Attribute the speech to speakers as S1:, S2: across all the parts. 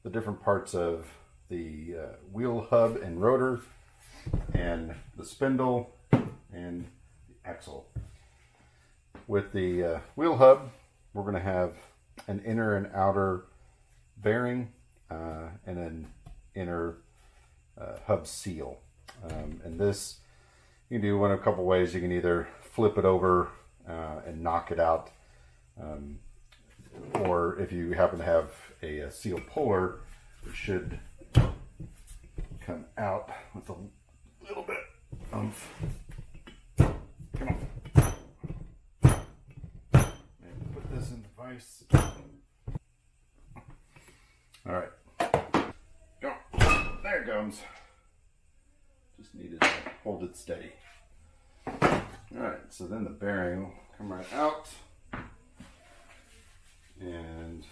S1: the different parts of the wheel hub and rotor, and the spindle and the axle. With the wheel hub, we're going to have an inner and outer bearing and an inner hub seal. And this you can do one of a couple ways. You can either flip it over and knock it out, or if you happen to have a seal puller, it should come out with a little bit of, come on, and put this in the vise. All right, go, there it comes. Just needed to hold it steady. All right, so then the bearing will come right out, and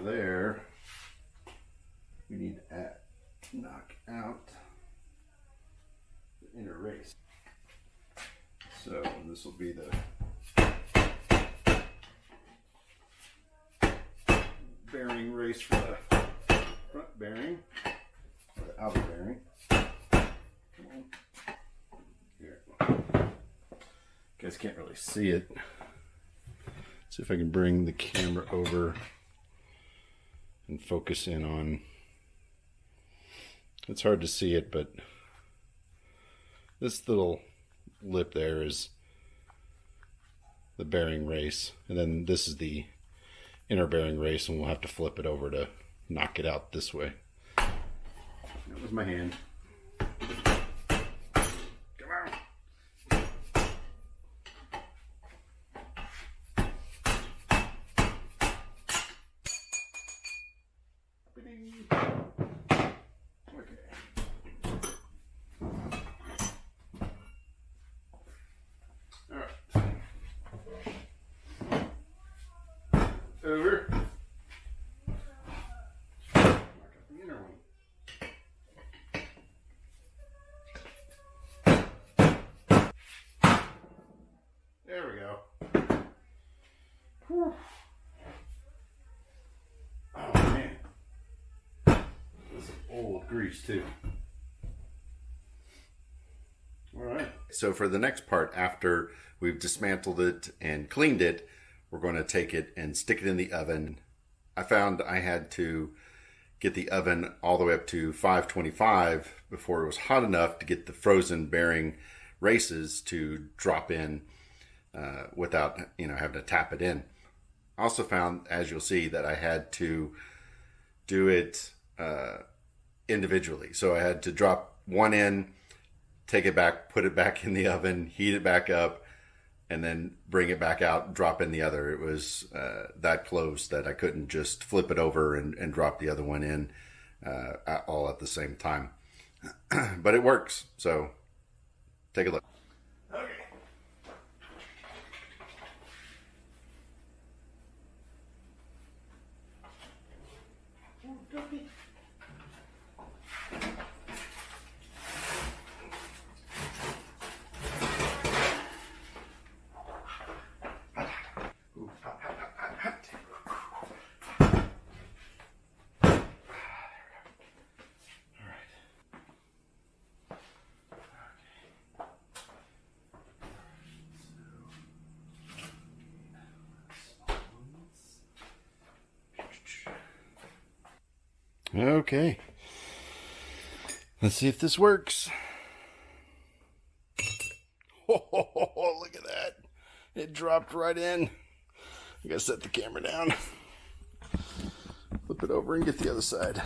S1: there we need to knock out the inner race. So this will be the bearing race for the front bearing, or the outer bearing. Come on. Here. You guys can't really see it. See if I can bring the camera over and focus in on. It's hard to see it, but this little lip there is the bearing race, and then this is the inner bearing race, and we'll have to flip it over to knock it out this way. That was my hand. Come on. Over. Knock out the inner one. There we go. Whew. Oh man. This is old grease too. Alright. So for the next part, after we've dismantled it and cleaned it, we're going to take it and stick it in the oven. I found I had to get the oven all the way up to 525 before it was hot enough to get the frozen bearing races to drop in without having to tap it in. I also found, as you'll see, that I had to do it individually. So I had to drop one in, take it back, put it back in the oven, heat it back up, and then bring it back out, drop in the other. It was that close that I couldn't just flip it over and drop the other one in all at the same time. But it works, so take a look. Okay. Okay, let's see if this works. Oh, look at that. It dropped right in. I gotta set the camera down. Flip it over and get the other side.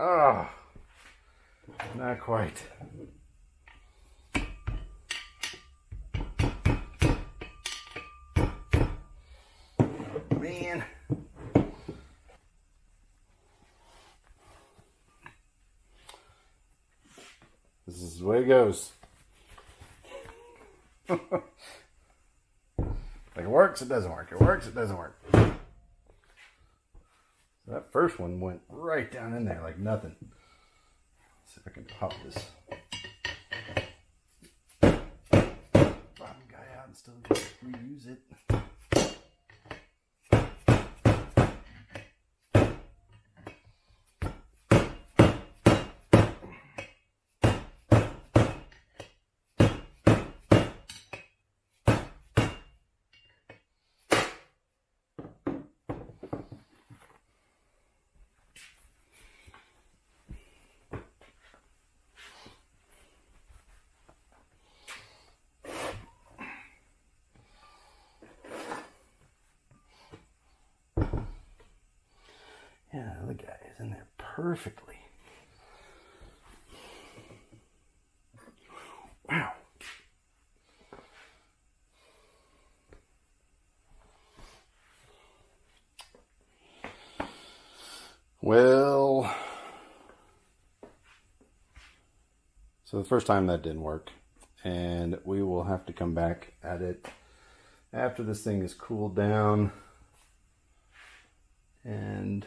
S1: Oh, not quite. Man. This is the way it goes. Like it works, it doesn't work. It works, it doesn't work. So that first one went right down in there like nothing. Let's see if I can pop this bottom guy out and still reuse it. Yeah, the guy is in there perfectly. Wow. Well, so the first time that didn't work, and we will have to come back at it after this thing is cooled down and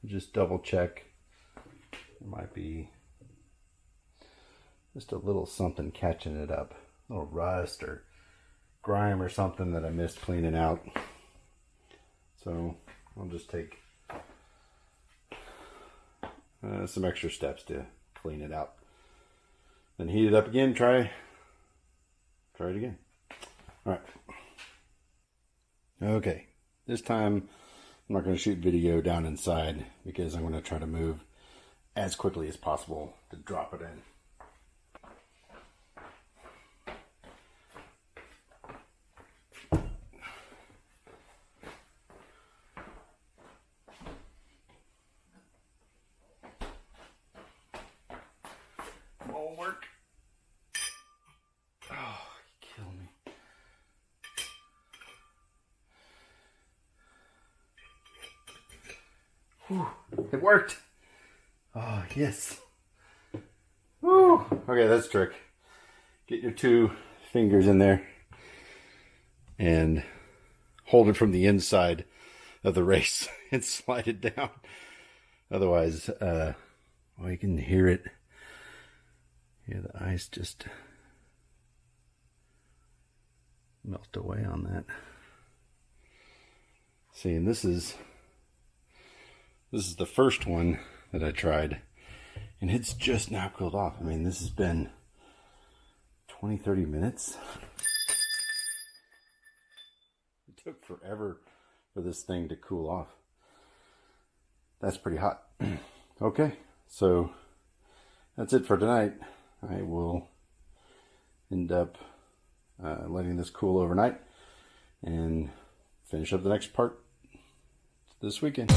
S1: just double check. There might be just a little something catching it up, a little rust or grime or something that I missed cleaning out. So I'll just take some extra steps to clean it out. Then heat it up again, try it again. All right. Okay, this time I'm not going to shoot video down inside because I'm going to try to move as quickly as possible to drop it in. Won't work. Oh, you kill me. Whew, it worked. Oh, yes. Whew. Okay, that's the trick. Get your 2 fingers in there and hold it from the inside of the race and slide it down. Otherwise, well, you can hear it. Yeah, the ice just melt away on that. See, and this is the first one that I tried, and it's just now cooled off. I mean, this has been 20-30 minutes. It took forever for this thing to cool off. That's pretty hot. Okay, so that's it for tonight. I will end up letting this cool overnight and finish up the next part this weekend.